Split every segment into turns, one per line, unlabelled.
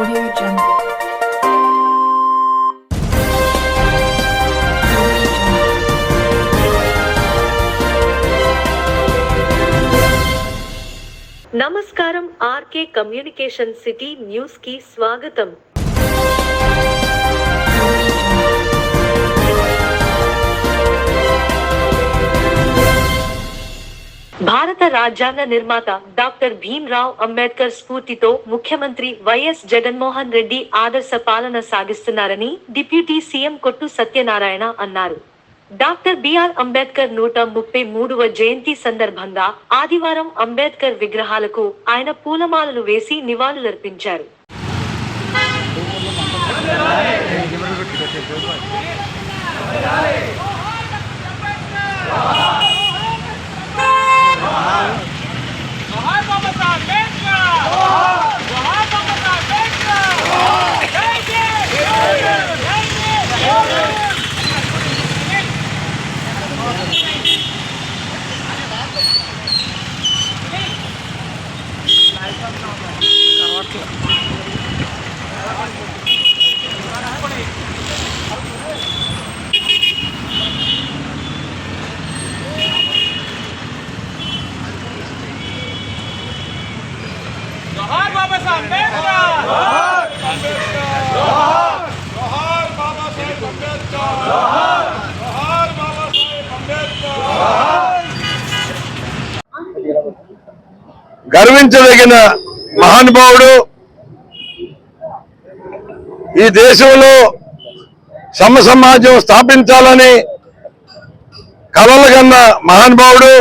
Audio Jungle.
నమస్కారం RK communication city news కి స్వాగతం. భారత రాజ్యాంగ నిర్మాత డాక్టర్ భీమ్రావ్ అంబేద్కర్ స్ఫూర్తితో ముఖ్యమంత్రి వైఎస్ జగన్మోహన్ రెడ్డి ఆదర్శ పాలన సాగిస్తున్నారని డిప్యూటీ సీఎం కొట్టు సత్యనారాయణ అన్నారు. డాక్టర్ బిఆర్ అంబేద్కర్ 133వ జయంతి సందర్భంగా ఆదివారం అంబేద్కర్ విగ్రహాలకు ఆయన పూలమాలలు వేసి నివాళులర్పించారు.
जोहार बाबा साहब अंबेडकर, जोहार अंबेडकर, जोहार जोहार बाबा साहब अंबेडकर, जोहार जोहार बाबा साहब अंबेडकर, जोहार.
గర్వించదగిన మహానుభావుడు, ఈ దేశంలో సమాజం స్థాపించాలని కలలుగన్న మహానుభావుడు,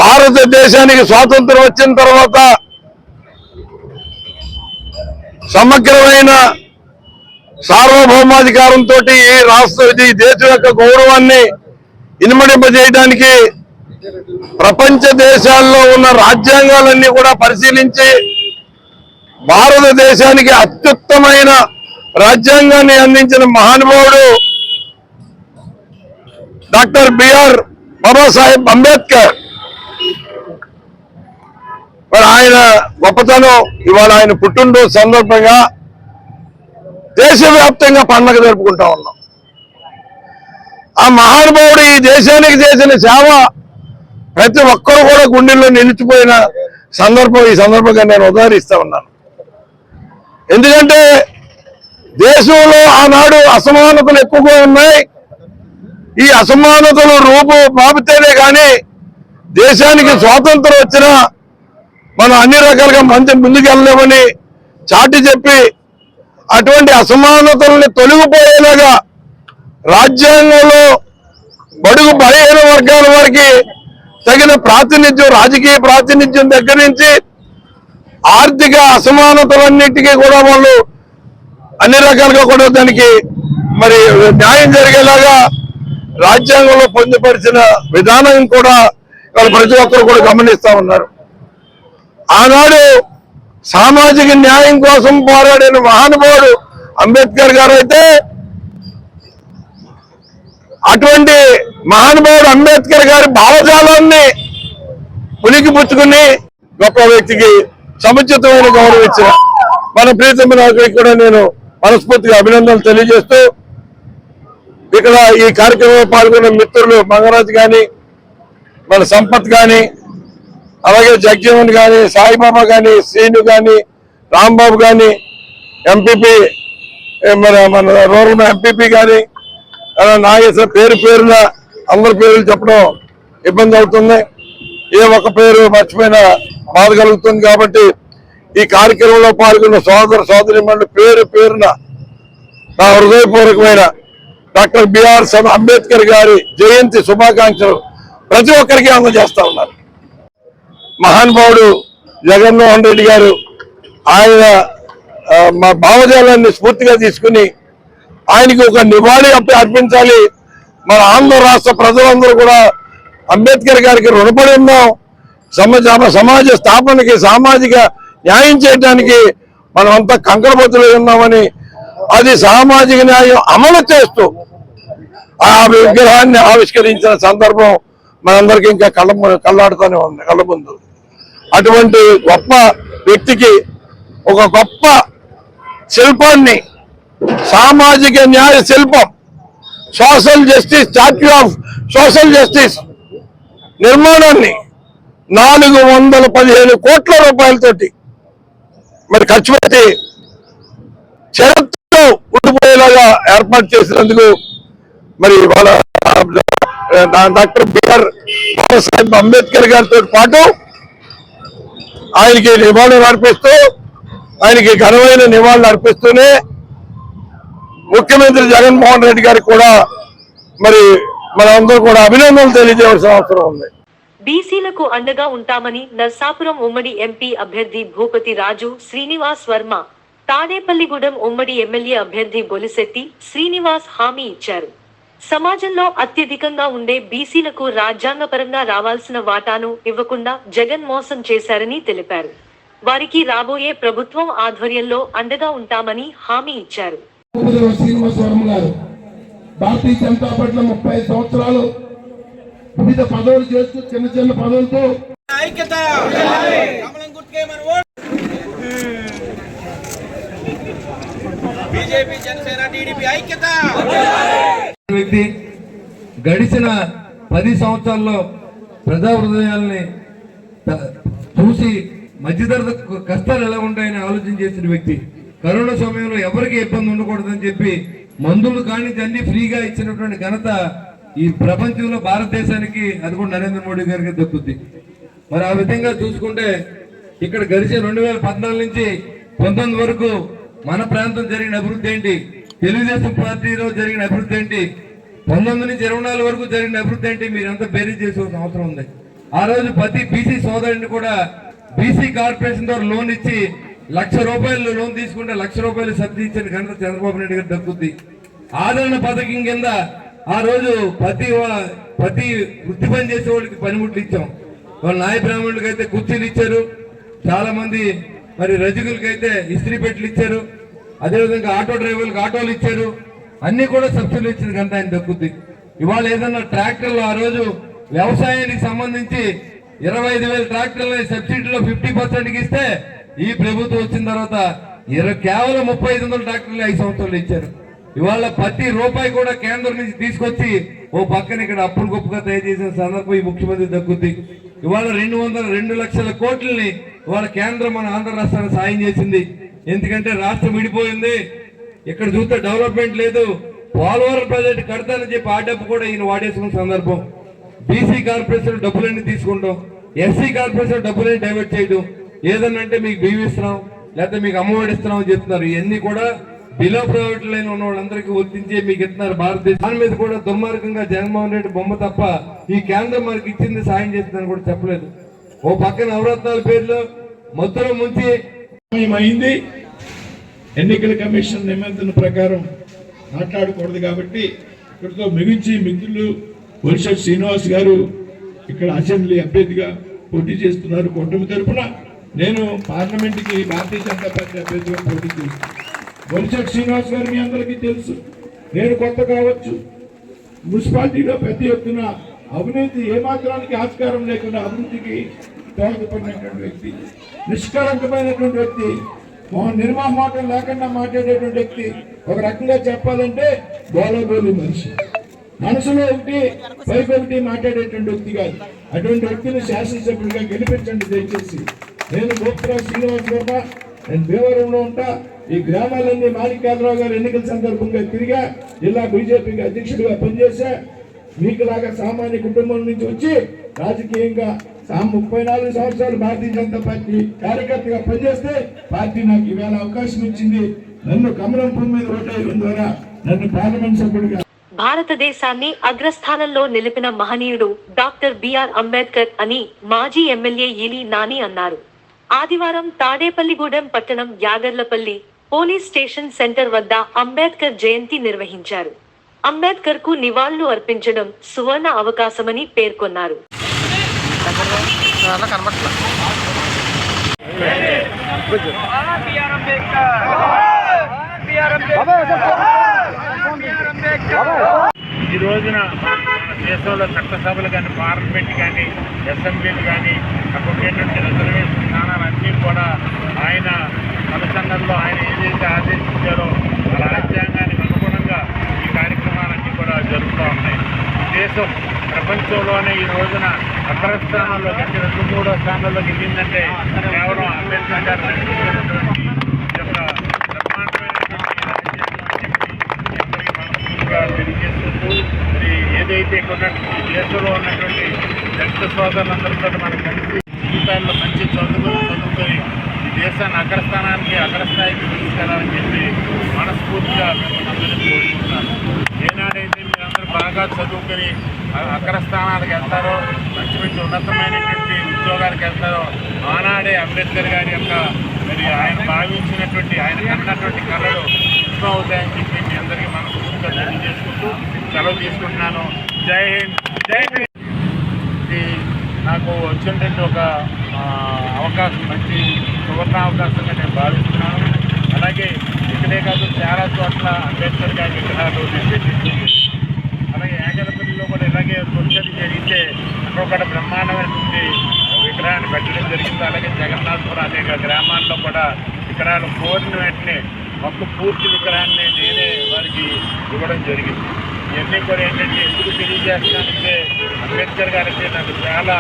భారతదేశానికి స్వాతంత్రం వచ్చిన తర్వాత సమగ్రమైన సార్వభౌమాధికారంతో ఈ దేశం యొక్క గౌరవాన్ని ఇనుమడింపజేయడానికి ప్రపంచ దేశాల్లో ఉన్న రాజ్యాంగాలన్నీ కూడా పరిశీలించి భారతదేశానికి అత్యుత్తమైన రాజ్యాంగాన్ని అందించిన మహానుభావుడు డాక్టర్ బిఆర్ బాబాసాహెబ్ అంబేద్కర్. మరి ఆయన గొప్పతనం ఇవాళ ఆయన పుట్టినరోజు సందర్భంగా దేశవ్యాప్తంగా పండుగ జరుపుకుంటా ఉన్నాం. ఆ మహానుభావుడు ఈ దేశానికి చేసిన సేవ ప్రతి ఒక్కరు కూడా గుండెల్లో నిలిచిపోయిన సందర్భం ఈ సందర్భంగా నేను ఉదాహరిస్తా ఉన్నాను. ఎందుకంటే దేశంలో ఆనాడు అసమానతలు ఎక్కువగా ఉన్నాయి. ఈ అసమానతలు రూపు మాపితేనే కానీ దేశానికి స్వాతంత్రం వచ్చినా మనం అన్ని రకాలుగా మంచి ముందుకెళ్ళలేమని చాటి చెప్పి అటువంటి అసమానతల్ని తొలగిపోయేలాగా రాజ్యాంగంలో బడుగు బలహీన వర్గాల వారికి తగిన ప్రాతినిధ్యం, రాజకీయ ప్రాతినిధ్యం దగ్గర నుంచి ఆర్థిక అసమానతలన్నిటికీ కూడా వాళ్ళు అన్ని రకాలుగా కూడా దానికి మరి న్యాయం జరిగేలాగా రాజ్యాంగంలో పొందుపరిచిన విధానం కూడా ప్రతి ఒక్కరు కూడా గమనిస్తా ఉన్నారు. ఆనాడు సామాజిక న్యాయం కోసం పోరాడిన మహానుభావుడు అంబేద్కర్ గారు అయితే, అటువంటి మహానుభావుడు అంబేద్కర్ గారి భావజాలాన్ని పుణికిపుచ్చుకుని గొప్ప వ్యక్తికి సముచితమైన గౌరవం ఇచ్చిన మన ప్రీతమ నాయకుడికి కూడా నేను మనస్ఫూర్తిగా అభినందనలు తెలియజేస్తూ, ఇక్కడ ఈ కార్యక్రమంలో పాల్గొన్న మిత్రులు మంగరాజు కానీ, మన సంపత్ కానీ, అలాగే జగ్జీవన్ కానీ, సాయిబాబా కానీ, శ్రీను కానీ, రాంబాబు కానీ, ఎంపీపీ మన రూరల్ ఎంపీపీ కానీ, నాగేశ్వర పేరున అందరి పేర్లు చెప్పడం ఇబ్బంది అవుతుంది. ఏ ఒక్క పేరు మర్చిపోయినా బాధ కలుగుతుంది. కాబట్టి ఈ కార్యక్రమంలో పాల్గొన్న సోదరిమణులు పేరున నా హృదయపూర్వకమైన డాక్టర్ బిఆర్ అంబేద్కర్ గారి జయంతి శుభాకాంక్షలు ప్రతి ఒక్కరికి అందజేస్తా ఉన్నారు. మహానుభావుడు జగన్మోహన్ రెడ్డి గారు ఆయన మా భావజాలాన్ని స్ఫూర్తిగా తీసుకుని ఆయనకి ఒక నివాళి అర్పించాలి. మన ఆంధ్ర రాష్ట్ర ప్రజలందరూ కూడా అంబేద్కర్ గారికి రుణపడి ఉన్నాం. సమాజ స్థాపనకి, సామాజిక న్యాయం చేయడానికి మనం అంతా కంకణబద్దులై ఉన్నామని, అది సామాజిక న్యాయం అమలు చేస్తూ ఆ విగ్రహాన్ని ఆవిష్కరించిన సందర్భం మనందరికీ ఇంకా కళ్ళాడుతూనే ఉంది కళ్ళ ముందు. అటువంటి గొప్ప వ్యక్తికి ఒక గొప్ప శిల్పాన్ని, సామాజిక న్యాయ శిల్పం, social justice, statue of social justice నిర్మాణాన్ని 415 కోట్ల రూపాయలతోటి మరి ఖర్చు పెట్టి చరిత్రలో ఉండిపోయేలాగా ఏర్పాటు చేసినందుకు మరి వాళ్ళ డాక్టర్ బిఆర్ బాబాసాహెబ్ అంబేద్కర్ గారితో పాటు ఆయనకి నివాళులు అర్పిస్తూ, ఆయనకి ఘనమైన నివాళులు అర్పిస్తూనే ముఖ్యమంత్రి జగన్మోహన్ రెడ్డి గారికి కూడా మరి మనందరూ కూడా అభినందనలు తెలియజేయాల్సిన అవసరం ఉంది.
బీసీలకు అండగా ఉంటామని నర్సాపురం ఉమ్మడి ఎంపీ అభ్యర్థి భూపతి రాజు శ్రీనివాస్ వర్మ, తాడేపల్లిగూడెం ఉమ్మడి ఎమ్మెల్యే అభ్యర్థి బొలిశెట్టి శ్రీనివాస్ హామీ ఇచ్చారు. సమాజంలో అత్యధికంగా ఉండే బీసీలకు రాజ్యాంగపరంగా రావాల్సిన వాటాను ఇవ్వకుండా జగన్ మోసం చేశారని తెలిపారు. వారికి రాబోయే ప్రభుత్వం ఆధ్వర్యంలో అండగా ఉంటామని హామీ ఇచ్చారు.
భారతీయ జనతా పార్టీలో 35 సంవత్సరాలు వివిధ పదవులు చేస్తూ చిన్న చిన్న పదవులతో
ఐక్యత బీజేపీ జనసేన టీడీపీ ఐక్యత.
వ్యక్తి గడిచిన 10 సంవత్సరాల్లో ప్రజా హృదయాల్ని చూసి మధ్యతరగతి కష్టాలు ఎలా ఉంటాయని ఆలోచన చేసిన వ్యక్తి. కరోనా సమయంలో ఎవరికి ఇబ్బంది ఉండకూడదని చెప్పి మందులు కానీ అన్ని ఫ్రీగా ఇచ్చినటువంటి ఘనత ఈ ప్రపంచంలో భారతదేశానికి, అది కూడా నరేంద్ర మోడీ గారికి దక్కుద్ది. మరి ఆ విధంగా చూసుకుంటే ఇక్కడ గడిచే 2014 నుంచి 19 వరకు మన ప్రాంతం జరిగిన అభివృద్ధి ఏంటి, తెలుగుదేశం పార్టీలో జరిగిన అభివృద్ధి ఏంటి, 19 నుంచి 24 వరకు జరిగిన అభివృద్ధి ఏంటి, మీరంతా బేరీ చేసేసిన అవసరం ఉంది. ఆ రోజు ప్రతి బీసీ సోదరుడిని కూడా బీసీ కార్పొరేషన్ ద్వారా లోన్ ఇచ్చి ₹1,00,000 లోన్ తీసుకుంటే ₹1,00,000 సబ్సిడీ ఇచ్చిన ఘనత చంద్రబాబు నాయుడు గారు దక్కుద్ది. ఆదరణ పథకం కింద ఆ రోజు ప్రతి వృత్తి పని చేసే వాళ్ళకి పనిముట్లు ఇచ్చాం. వాళ్ళ నాయ బ్రాహ్మణులకి అయితే కుర్చీలు ఇచ్చారు, చాలా మంది మరి రజకులకి అయితే ఇస్త్రీ పెట్టెలు ఇచ్చారు, అదేవిధంగా ఆటో డ్రైవర్లకు ఆటోలు ఇచ్చారు. అన్ని కూడా సబ్సిడీలు ఇచ్చిన ఘనత ఆయన దక్కుద్ది. ఇవాళ ఏదన్నా ట్రాక్టర్లు ఆ రోజు వ్యవసాయానికి సంబంధించి 25,000 ట్రాక్టర్లని సబ్సిడీలో 50% ఇస్తే ఈ ప్రభుత్వం వచ్చిన తర్వాత కేవలం 3500 ట్రాక్టర్లు 5 సంవత్సరాలు ఇచ్చారు. ఇవాళ ప్రతి రూపాయి కూడా కేంద్రం నుంచి తీసుకొచ్చి ఓ పక్కన ఇక్కడ అప్పులు గొప్పగా తయారు చేసిన సందర్భం ఈ ముఖ్యమంత్రి దక్కుద్ది. ఇవాళ 2 లక్షల కోట్లని ఇవాళ కేంద్రం మన ఆంధ్ర రాష్ట్రానికి సాయం చేసింది. ఎందుకంటే రాష్ట్రం విడిపోయింది, ఇక్కడ చూస్తే డెవలప్మెంట్ లేదు, పోలవరం ప్రాజెక్టు కడతానని చెప్పి ఆ డబ్బు కూడా ఈయన వాడేసుకున్న సందర్భం. బీసీ కార్పొరేషన్ డబ్బులన్నీ తీసుకుంటాం, ఎస్సీ కార్పొరేషన్ డబ్బులన్నీ డైవర్ట్ చేయడం, ఏదన్నా అంటే మీకు బియ్యం ఇస్తున్నాం లేకపోతే మీకు అమ్మఒడి ఇస్తున్నాం అని చెప్తున్నారు. ఇవన్నీ కూడా బిలో ప్రైవేట్ లైన్ ఉన్న వాళ్ళందరికీ వర్తించే మీకు ఇస్తున్నారు. భారతదేశం దాని మీద కూడా దుర్మార్గంగా జగన్మోహన్ రెడ్డి బొమ్మ తప్ప ఈ కేంద్రం మనకి ఇచ్చింది సాయం చేస్తుందని కూడా చెప్పలేదు. ఓ పక్కన నవరత్నాల పేర్లు మొత్తం ముంచి
అయింది. ఎన్నికల కమిషన్ నిబంధన ప్రకారం మాట్లాడకూడదు కాబట్టి ఇక్కడితో ముగించి మిత్రులు బొలిశెట్టి శ్రీనివాస్ గారు ఇక్కడ అసెంబ్లీ అభ్యర్థిగా పోటీ చేస్తున్నారు. కూటమి తరఫున నేను పార్లమెంట్కి భారతీయ జనతా పార్టీ అభ్యర్థిగా పోటీ చేస్తున్నాను. బొలిశెట్టి శ్రీనివాస్ గారు మీ అందరికీ తెలుసు. నేను కొత్త కావచ్చు, మున్సిపాలిటీలో పెద్ద ఎత్తున అవినీతి ఏమాత్రానికి ఆస్కారం లేకుండా అభివృద్ధికి దోహదపడినటువంటి వ్యక్తి, నిష్కలంకమైనటువంటి వ్యక్తి, నిర్మాహమాటం లేకుండా మాట్లాడేటువంటి వ్యక్తి. ఒక రకంగా చెప్పాలంటే బోలబోలి మనిషి, మనసులో ఒకటి పైకి ఒకటి మాట్లాడేటువంటి వ్యక్తి కాదు. అటువంటి వ్యక్తిని శాసనసభ్యుడిగా గెలిపించండి దయచేసి. నేను గోపురావు శ్రీనివాస్ వర్మ, నేను భీమవరంలో ఉంటా. ఈ గ్రామాలన్నీ మాణిక్యాలరావు గారు ఎన్నికల సందర్భంగా తిరిగా జిల్లా బీజేపీకి అధ్యక్షుడిగా పనిచేశా. మీకులాగా సామాన్య కుటుంబం నుంచి వచ్చి రాజకీయంగా 34 సంవత్సరాలు భారతీయ జనతా పార్టీ కార్యకర్తగా పనిచేస్తే పార్టీ నాకు ఈవేళ అవకాశం ఇచ్చింది. నన్ను కమలం పువ్వు మీద ఓటేయడం ద్వారా నన్ను పార్లమెంట్ సభ్యుడిగా
భారతదేశాన్ని అగ్రస్థానంలో నిలిపిన మహనీయుడు డాక్టర్ బిఆర్ అంబేద్కర్ అని మాజీ ఎమ్మెల్యే ఈలి నాని అన్నారు. ఆదివారం తాడేపల్లిగూడెం పట్టణం యాగర్లపల్లి పోలీస్ స్టేషన్ సెంటర్ వద్ద అంబేద్కర్ జయంతి నిర్వహించారు. అంబేద్కర్ కు నివాళులు అర్పించడం సువర్ణ అవకాశమని పేర్కొన్నారు.
ఈ రోజున దేశంలో చట్టసభలు కానీ, పార్లమెంట్ కానీ, అసెంబ్లీలు కానీ, అక్కడ ఉండేటువంటి రిజర్వేషన్ స్థానాలన్నీ కూడా ఆయన తన రోజున అగ్రస్థానంలోకి అంటే 2-3 స్థానాల్లోకి వెళ్ళిందంటే కేవలం అంబేద్కర్ గారు నడిపించినటువంటి యొక్క తెలియజేసుకుంటూ మరి ఏదైతే ఇక్కడ దేశంలో ఉన్నటువంటి దళిత సోదరులందరితో మనం కలిసి జీవితాల్లో మంచి చదువుకొని ఈ దేశాన్ని అగ్రస్థాయికి తీసుకెళ్లాలని చెప్పి మనస్ఫూర్తిగా మిమ్మల్ని అందరినీ కోరుకుంటున్నాను. ఏనాడైతే మీరందరూ బాగా చదువుకొని అగ్రస్థానాలకు వెళ్తారో మంచి మంచి ఉన్నతమైనటువంటి ఉద్యోగాలకు వెళ్తారో ఆనాడే అంబేద్కర్ గారి యొక్క మరి ఆయన భావించినటువంటి ఆయన కన్నటువంటి కళలు అవుతాయని చెప్పి మీ అందరికీ మనస్ఫూర్తిగా తెలియజేసుకుంటూ సెలవు తీసుకుంటున్నాను. జై హింద్, జై హింద్. ఇది నాకు వచ్చినటువంటి ఒక అవకాశం, మంచి సువర్ణ అవకాశంగా నేను భావిస్తున్నాను. అలాగే ఇక్కడే కాదు చాలా చోట్ల అంబేద్కర్ గారి విగ్రహాలు నిర్దేశించింది. అలాగే యాగలపల్లిలో కూడా ఇలాగే తొలిచది జరిగితే అక్కడ కూడా బ్రహ్మాండమైనటువంటి విగ్రహాన్ని పెట్టడం జరిగింది. అలాగే జగన్నాథపురం అనేక గ్రామాల్లో కూడా విగ్రహాలు కోరిన వెంటనే మొత్తం పూర్తి విగ్రహాన్ని నేనే వారికి ఇవ్వడం జరిగింది. ఇవన్నీ కూడా ఏంటంటే ఎందుకు తెలియజేస్తానంటే అంబేద్కర్ గారికి నాకు చాలా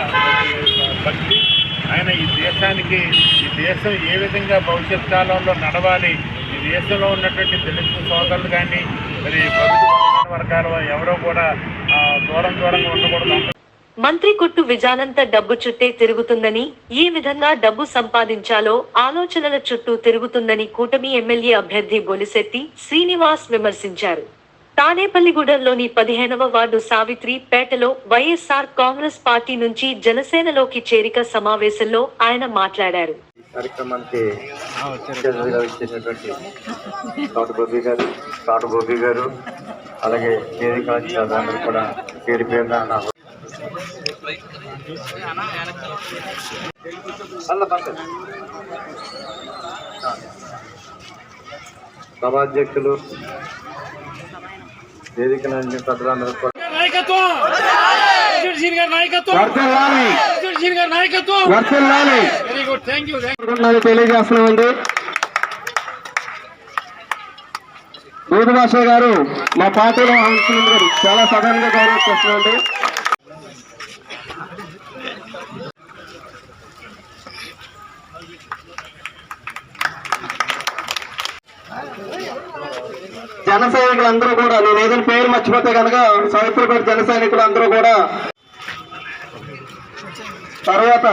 భక్తి. ఆయన ఈ దేశానికి, ఈ దేశం ఏ విధంగా భవిష్యత్ కాలంలో నడవాలి, ఈ దేశంలో ఉన్నటువంటి దళిత సోదరులు కానీ మరి ప్రభుత్వ వర్గాలు ఎవరో కూడా దూరంగా ఉండకూడదు.
మంత్రి కొట్టు విజానంత డబ్బు చుట్టే తిరుగుతుందని, ఏ విధంగా డబ్బు సంపాదించాలో ఆలోచనల చుట్టూ తిరుగుతుందని కూటమి ఎమ్మెల్యే అభ్యర్థి బొలిశెట్టి శ్రీనివాస్ విమర్శించారు. తాడేపల్లిగూడెంలోని 15వ వార్డు సావిత్రి పేటలో వైఎస్ఆర్ కాంగ్రెస్ పార్టీ నుంచి జనసేనలోకి చేరిక సమావేశంలో ఆయన మాట్లాడారు.
కార్యక్రమానికి గోపి గారు అలాగే వేదిక కూడా పేరు పేరున సభాధ్యక్షులు వేదిక పెద్దలందరూ కూడా తెలియజేస్తున్నామండి. దూదు భాష గారు మా పార్టీలో చాలా సడన్ గా గౌరవిస్తున్నామండి. జన సైనికులందరూ కూడా, నేను ఏదైనా పేరు మర్చిపోతే కనుక సైపురపేట జన సైనికులు అందరూ కూడా తర్వాత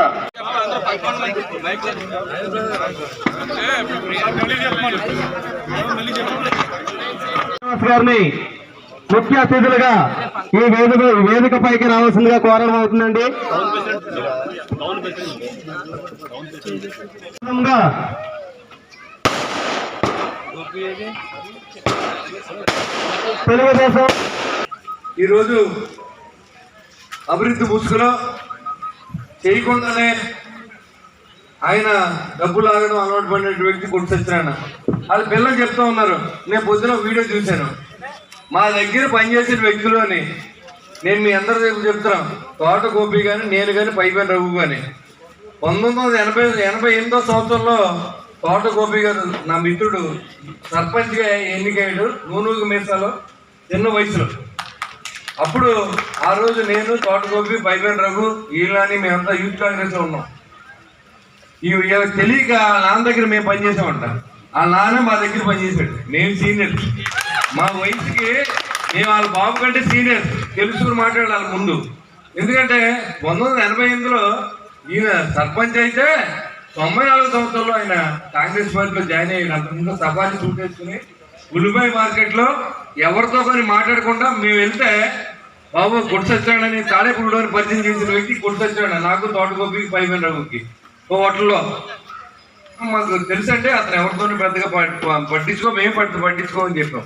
గారిని ముఖ్య అతిథులుగా ఈ వేదిక పైకి రావాల్సిందిగా కోరడం అవుతుందండి. తెలుగుదేశం ఈరోజు అభివృద్ధి ముసుగులో చేయకుండానే ఆయన డబ్బు లాగడం అలవాటు పడిన వ్యక్తి గుర్తొచ్చాను. అది పిల్లలు చెప్తూ ఉన్నారు. నేను పొద్దున వీడియో చూశాను. మా దగ్గర పనిచేసిన వ్యక్తులు అని నేను మీ అందరి దగ్గర చెప్తున్నాను. తోట గోపి కానీ, నేను కానీ, పైపైన రఘు కానీ 1988వ సంవత్సరంలో తోట గోపి గారు నా మిత్రుడు సర్పంచ్గా ఎన్నికయ్యాడు నూనూగు మీసాలో చిన్న వయసులో. అప్పుడు ఆ రోజు నేను తోట గోపి, పైపైన రఘు, ఈలాని మేమంతా యూత్ కాంగ్రెస్ లో ఉన్నాం. తెలియక నాన్న దగ్గర మేము పనిచేసామంట. ఆ నాన్న మా దగ్గర పనిచేశాడు. మేము సీనియర్, మా వయసుకి మేము వాళ్ళ బాబు కంటే సీనియర్, తెలుసుకుని మాట్లాడాలి ముందు. ఎందుకంటే 1988లో ఈయన సర్పంచ్ అయితే 94 సంవత్సరంలో ఆయన కాంగ్రెస్ పార్టీలో జాయిన్ అయ్యాడు. అంతకుముందు సభాని చూపేసుకుని ఉల్లిపాయ మార్కెట్లో ఎవరితో కానీ మాట్లాడకుండా మేము వెళ్తే బాబు గుడిసొచ్చాడని తాడేపూడిలోని పరిచయం చేసిన వ్యక్తి గుడిసొచ్చాడు నాకు, తోటగోపికి, పైపైన రఘుకి ఓ హోటల్లో. మాకు తెలుసంటే అతను ఎవరితో పెద్దగా మేము పట్టించుకోమని చెప్పాం.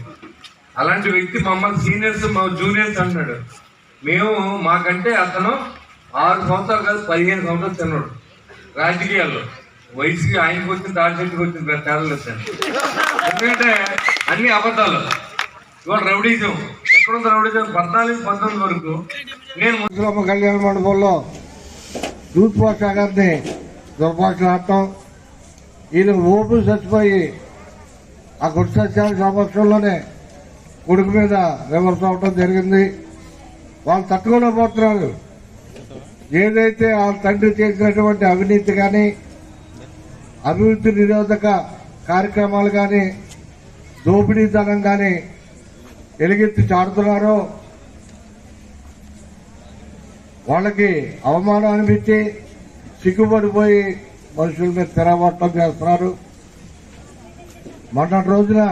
అలాంటి వ్యక్తి మమ్మల్ని సీనియర్స్, మా జూనియర్స్ అన్నాడు. మేము మాకంటే అతను 6 సంవత్సరాలు కాదు 15 సంవత్సరాలు చిన్నాడు రాజకీయాల్లో. వయసుకి ఆయనకు వచ్చిన దాడి చెట్టుకు వచ్చిన తేడాలు వచ్చాను. ఎందుకంటే అన్ని అబద్ధాలు. ఇవాళ రౌడీజం ఎక్కడుంది? రౌడీజం 14-19 వరకు నేను
కళ్యాణ మండపంలో యూత్ పోస్ట్ గారిని దుర్భాషలాడటం, ఈయన ఊపిరి చచ్చిపోయి ఆ గుడి సత్యాల సమక్షంలోనే కొడుకు మీద విమర్శ అవటం జరిగింది. వాళ్ళు తట్టుకోలేకపోతున్నారు. ఏదైతే ఆ తండ్రి చేసినటువంటి అవినీతి కానీ అభివృద్ధి నిరోధక కార్యక్రమాలు కానీ దోపిడీతనం కానీ ఎలుగెత్తి చాటుతున్నారో వాళ్ళకి అవమానం అనిపించి సిగ్గుపడిపోయి మనుషుల మీద తిరగబట్టం చేస్తున్నారు. మొన్నటి రోజున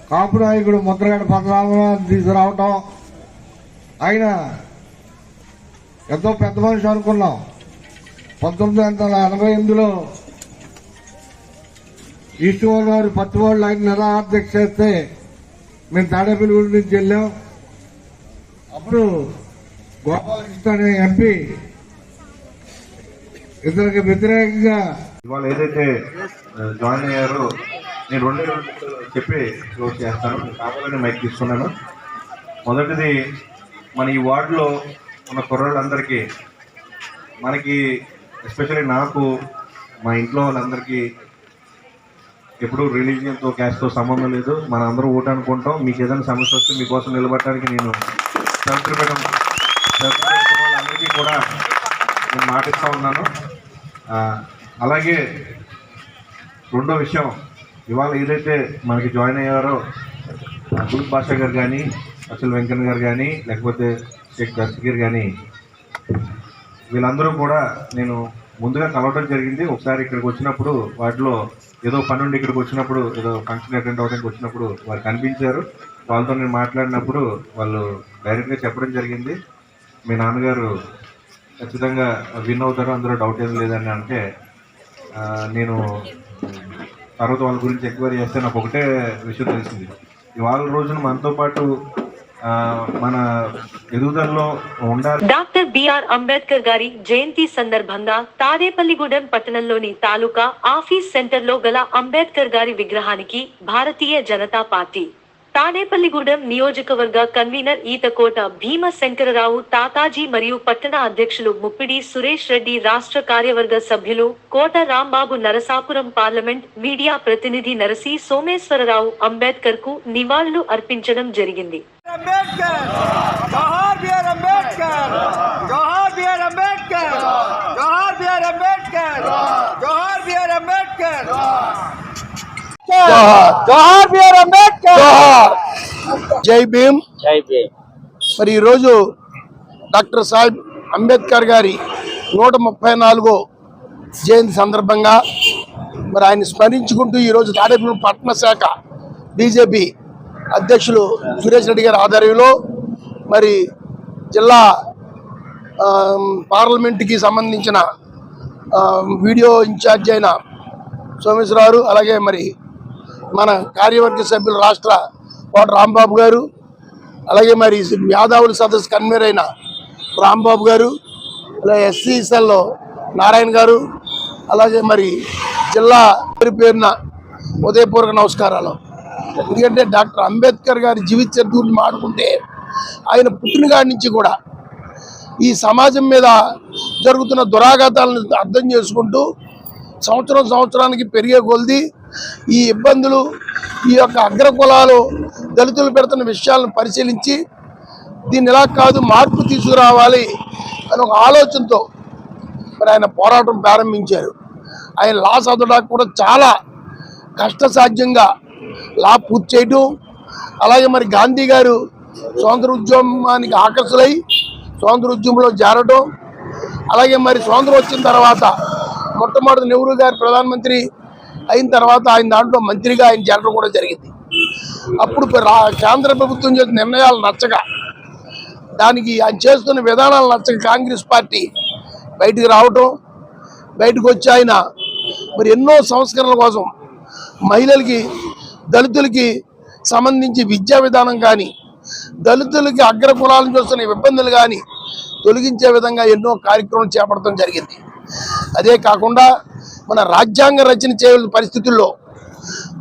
కాపు నాయకుడు ముద్రగడ పద్మనాభం తీసుకురావటం, ఆయన ఎంతో పెద్ద మనిషి అనుకున్నాం. 1988లో ఈస్ట్ గోదావరి పత్తి వాళ్ళు ఆయన నిరాధ్యక్ష చేస్తే మేము తాడేపల్లి నుంచి వెళ్ళాం. అప్పుడు గోపాలకృష్ణ అనే ఎంపీ ఇతనికి వ్యతిరేకంగా
ఇవాళ ఏదైతే జాయిన్ అయ్యారో నేను రెండే చెప్పి క్లోజ్ చేస్తాను. కావాలని మైక్ తీసుకున్నాను. మొదటిది, మన ఈ వార్డులో ఉన్న కుర్రాళ్ళందరికీ, మనకి ఎస్పెషల్లీ నాకు, మా ఇంట్లో వాళ్ళందరికీ ఎప్పుడు రిలీజియన్తో క్యాస్ట్తో సంబంధం లేదు. మన అందరూ ఓటు అనుకుంటాం. మీకు ఏదైనా సమస్య వస్తే మీకోసం నిలబడటానికి నేను సౌకర్యపడం వాళ్ళందరికీ కూడా నేను మాటిస్తూ ఉన్నాను. అలాగే రెండో విషయం, ఇవాళ ఏదైతే మనకి జాయిన్ అయ్యారో గురు భాషా గారు కానీ, అసలు వెంకన్న గారు కానీ, లేకపోతే షేక్ దస్తగీర్ కానీ, వీళ్ళందరూ కూడా నేను ముందుగా కలవడం జరిగింది. ఒకసారి ఇక్కడికి వచ్చినప్పుడు వాటిలో ఏదో పని ఉండి ఇక్కడికి వచ్చినప్పుడు, ఏదో ఫంక్షన్ అటెండ్ అవ్వడానికి వచ్చినప్పుడు వారు కనిపించారు. వాళ్ళతో నేను మాట్లాడినప్పుడు వాళ్ళు డైరెక్ట్గా చెప్పడం జరిగింది, మీ నాన్నగారు ఖచ్చితంగా విన్ అవుతారు, అందులో డౌట్ ఏం లేదని. అంటే నేను తర్వాత వాళ్ళ గురించి ఎంక్వైరీ చేస్తే నాకు ఒకటే విషయం తెలిసింది, ఇవాళ రోజున మనతో పాటు మన ఎదుగుదలలో ఉండాలి.
డాక్టర్ బిఆర్ అంబేద్కర్ గారి జయంతి సందర్భంగా తాడేపల్లిగూడెం పట్టణంలోని తాలూకా ఆఫీస్ సెంటర్లో గల అంబేద్కర్ గారి విగ్రహానికి భారతీయ జనతా పార్టీ తాడేపల్లిగూడెం నియోజకవర్గ కన్వీనర్ ఈతకోట భీమశంకరరావు తాతాజీ మరియు పట్టణ అధ్యక్షులు ముప్పిడి సురేష్ రెడ్డి, రాష్ట్ర కార్యవర్గ సభ్యులు కోట రాంబాబు, నరసాపురం పార్లమెంట్ మీడియా ప్రతినిధి నరసి సోమేశ్వరరావు అంబేద్కర్ కు నివాళులు అర్పించడం జరిగింది.
అంబేద్కర్ జోహార్ బిఆర్ అంబేద్కర్, జోహార్ బిఆర్ అంబేద్కర్, జోహార్ బిఆర్ అంబేద్కర్, జోహార్ బిఆర్ అంబేద్కర్, జోహార్ బిఆర్ అంబేద్కర్,
జోహార్. జై భీమ్. మరి ఈరోజు డాక్టర్ సాహెబ్ అంబేద్కర్ గారి 134వ జయంతి సందర్భంగా మరి ఆయన స్మరించుకుంటూ ఈరోజు తాడేపల్లి పట్టణ శాఖ బీజేపీ అధ్యక్షులు సురేష్ రెడ్డి గారి ఆధ్వర్యంలో మరి జిల్లా పార్లమెంటుకి సంబంధించిన వీడియో ఇన్ఛార్జ్ అయిన సోమేశ్వరరావు, అలాగే మరి మన కార్యవర్గ సభ్యులు రాష్ట్ర కోట రాంబాబు గారు, అలాగే మరి యాదవుల సదస్సు కన్వీనర్ అయిన రాంబాబు గారు, అలాగే ఎస్సీసీఎల్లో నారాయణ గారు, అలాగే మరి జిల్లా పేరున ఉదయపూర్వక నమస్కారాలు. ఎందుకంటే డాక్టర్ అంబేద్కర్ గారి జీవిత చరిత్ర గురించి మాట్లాడుకుంటే ఆయన పుట్టినగాడి నుంచి కూడా ఈ సమాజం మీద జరుగుతున్న దురాఘాతాలను అర్థం చేసుకుంటూ సంవత్సరానికి పెరిగే కొలది ఈ ఇబ్బందులు, ఈ యొక్క అగ్రకులాలు దళితులు పెడుతున్న విషయాలను పరిశీలించి దీన్ని ఇలా కాదు మార్పు తీసుకురావాలి అని ఒక ఆలోచనతో మరి ఆయన పోరాటం ప్రారంభించారు. ఆయన లా చదవడానికి కూడా చాలా కష్టసాధ్యంగా లా పూర్తి చేయటం, అలాగే మరి గాంధీ గారు స్వాతంత్ర ఉద్యమానికి ఆకర్షులై స్వాతంత్ర ఉద్యమంలో చేరటం, అలాగే మరి స్వాతంత్రం వచ్చిన తర్వాత మొట్టమొదటి నెహ్రూ గారు ప్రధానమంత్రి అయిన తర్వాత ఆయన దాంట్లో మంత్రిగా ఆయన చేరడం కూడా జరిగింది. అప్పుడు కేంద్ర ప్రభుత్వం చేసిన నిర్ణయాలు నచ్చక, దానికి ఆయన చేస్తున్న విధానాలు నచ్చక కాంగ్రెస్ పార్టీ బయటికి రావటం, బయటకు వచ్చి ఆయన మరి ఎన్నో సంస్కరణల కోసం మహిళలకి, దళితులకి సంబంధించి విద్యా విధానం కానీ, దళితులకి అగ్ర కులాలను చూస్తున్న ఇబ్బందులు కానీ తొలగించే విధంగా ఎన్నో కార్యక్రమాలు చేపట్టడం జరిగింది. అదే కాకుండా మన రాజ్యాంగ రచన చేయవలసిన పరిస్థితుల్లో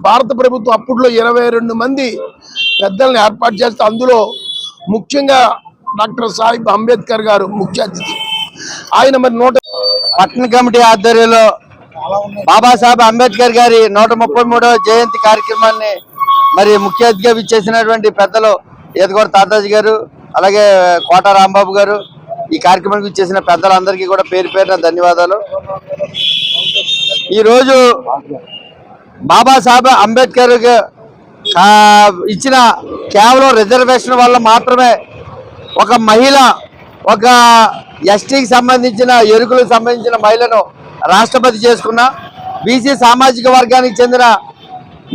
భారత ప్రభుత్వం అప్పట్లో 22 మంది పెద్దలను ఏర్పాటు చేస్తే అందులో ముఖ్యంగా డాక్టర్ సాహెబ్ అంబేద్కర్ గారు ముఖ్య అతిథి. ఆయన మరి
పట్టణ కమిటీ ఆధ్వర్యంలో బాబాసాహెబ్ అంబేద్కర్ గారి 133వ జయంతి కార్యక్రమాన్ని మరి ముఖ్య అతిథిగా విచ్చేసినటువంటి పెద్దలు ఈతకోట తాతాజీ గారు, అలాగే కోట రాంబాబు గారు, ఈ కార్యక్రమానికి ఇచ్చేసిన పెద్దలందరికీ కూడా పేరు పేరున ధన్యవాదాలు. ఈరోజు బాబాసాహెబ్ అంబేద్కర్ ఇచ్చిన కేవలం రిజర్వేషన్ వల్ల మాత్రమే ఒక మహిళ, ఒక ఎస్టీకి సంబంధించిన ఎరుకులకు సంబంధించిన మహిళను రాష్ట్రపతి చేసుకున్న, బీసీ సామాజిక వర్గానికి చెందిన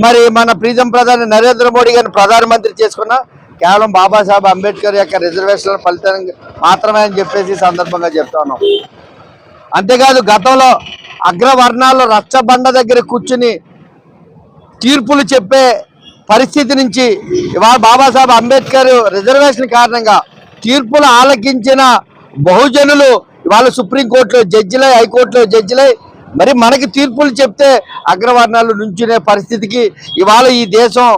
మరి మన ప్రీతం ప్రధాని నరేంద్ర మోడీ గారిని ప్రధానమంత్రి చేసుకున్న కేవలం బాబాసాహెబ్ అంబేద్కర్ యొక్క రిజర్వేషన్ల ఫలితం మాత్రమే అని చెప్పేసి సందర్భంగా చెప్తా ఉన్నాం. అంతేకాదు గతంలో అగ్రవర్ణాల్లో రచ్చబండ దగ్గర కూర్చుని తీర్పులు చెప్పే పరిస్థితి నుంచి ఇవాళ బాబాసాహెబ్ అంబేద్కర్ రిజర్వేషన్ కారణంగా తీర్పులు ఆలకించిన బహుజనులు ఇవాళ సుప్రీంకోర్టులో జడ్జిలై, హైకోర్టులో జడ్జిలై మరి మనకి తీర్పులు చెప్తే అగ్రవర్ణాలు నుంచునే పరిస్థితికి ఇవాళ ఈ దేశం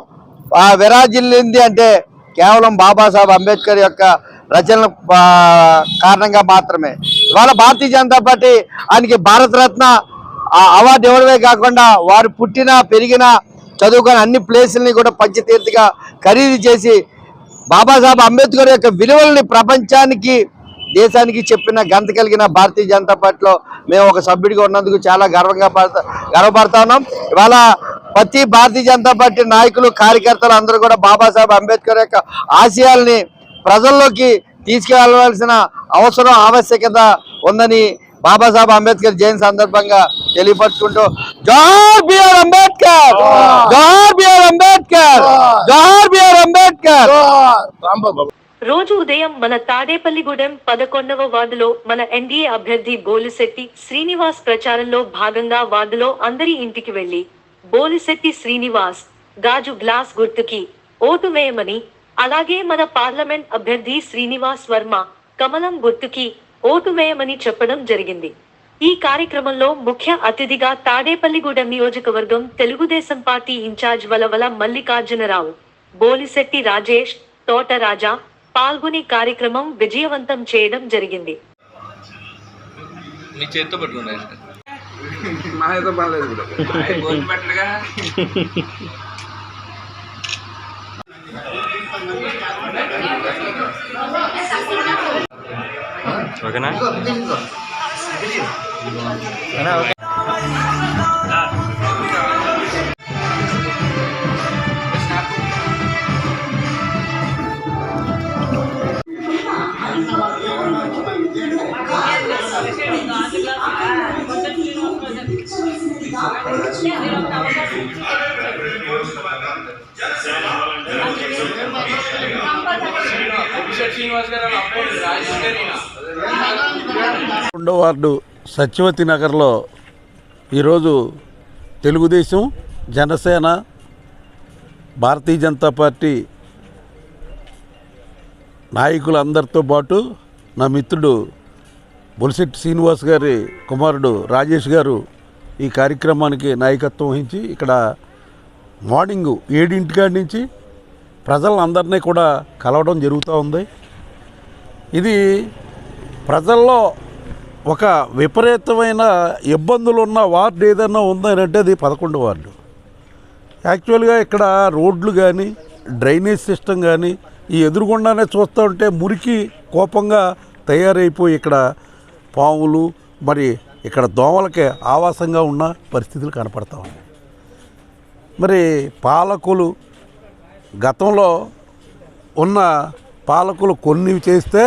విరాజిల్లింది అంటే కేవలం బాబాసాహెబ్ అంబేద్కర్ యొక్క రచనల కారణంగా మాత్రమే. ఇవాళ భారతీయ జనతా పార్టీ ఆయనకి భారతరత్న అవార్డు ఇవ్వడమే కాకుండా వారు పుట్టిన, పెరిగిన, చదువుకుని అన్ని ప్లేసుల్ని కూడా పంచతీర్థగా ఖరీదు చేసి బాబాసాహెబ్ అంబేద్కర్ యొక్క విలువల్ని ప్రపంచానికి, దేశానికి చెప్పిన ఘనత కలిగిన భారతీయ జనతా పార్టీలో మేము ఒక సభ్యుడిగా ఉన్నందుకు చాలా గర్వపడతా ఉన్నాం. ఇవాళ ప్రతి భారతీయ జనతా పార్టీ నాయకులు, కార్యకర్తలు అందరూ కూడా బాబాసాహెబ్ అంబేద్కర్ యొక్క ఆశయాల్ని ప్రజల్లోకి తీసుకెళ్లవలసిన అవసరం, ఆవశ్యకత ఉందని బాబాసాహెబ్ అంబేద్కర్ జయంతి సందర్భంగా తెలియపరుచుకుంటూ జోహార్ బిఆర్ అంబేద్కర్, జోహార్ బిఆర్ అంబేద్కర్, జోహార్ బిఆర్ అంబేద్కర్.
రోజు ఉదయం మన తాడేపల్లిగూడెం 11వ వార్డులో మన ఎన్డీఏ అభ్యర్థి బోలిశెట్టి శ్రీనివాస్ ప్రచారంలో భాగంగా వార్డులో అందరి ఇంటికి వెళ్లి బోలిశెట్టి శ్రీనివాస్ గాజు గ్లాస్ గుర్తుకి ఓటు వేయమని, అలాగే మన పార్లమెంట్ అభ్యర్థి శ్రీనివాస్ వర్మ కమలం గుర్తుకి ఓటు వేయమని చెప్పడం జరిగింది. ఈ కార్యక్రమంలో ముఖ్య అతిథిగా తాడేపల్లిగూడెం నియోజకవర్గం తెలుగుదేశం పార్టీ ఇన్ఛార్జ్ వలవల మల్లికార్జునరావు, బోలిశెట్టి రాజేష్, తోటరాజా పాల్గొని కార్యక్రమం విజయవంతం చేయడం జరిగింది.
రెండో వార్డు సత్యవతి నగర్లో ఈరోజు తెలుగుదేశం, జనసేన, భారతీయ జనతా పార్టీ నాయకులందరితో పాటు నా మిత్రుడు బొలిశెట్టి శ్రీనివాస్ గారి కుమారుడు రాజేష్ గారు ఈ కార్యక్రమానికి నాయకత్వం వహించి ఇక్కడ మార్నింగ్ 7 నుంచి ప్రజలందరినీ కూడా కలవడం జరుగుతూ ఉంది. ఇది ప్రజల్లో ఒక విపరీతమైన ఇబ్బందులు ఉన్న వార్డు ఏదైనా ఉందని అంటే అది 11 వార్డు. యాక్చువల్గా ఇక్కడ రోడ్లు కానీ, డ్రైనేజ్ సిస్టమ్ కానీ ఈ ఎదురుగుండానే చూస్తూ ఉంటే మురికి కోపంగా తయారైపోయి ఇక్కడ పాములు, మరి ఇక్కడ దోమలకి ఆవాసంగా ఉన్న పరిస్థితులు కనపడతా ఉన్నాయి. మరి పాలకులు గతంలో ఉన్న పాలకులు కొన్ని చేస్తే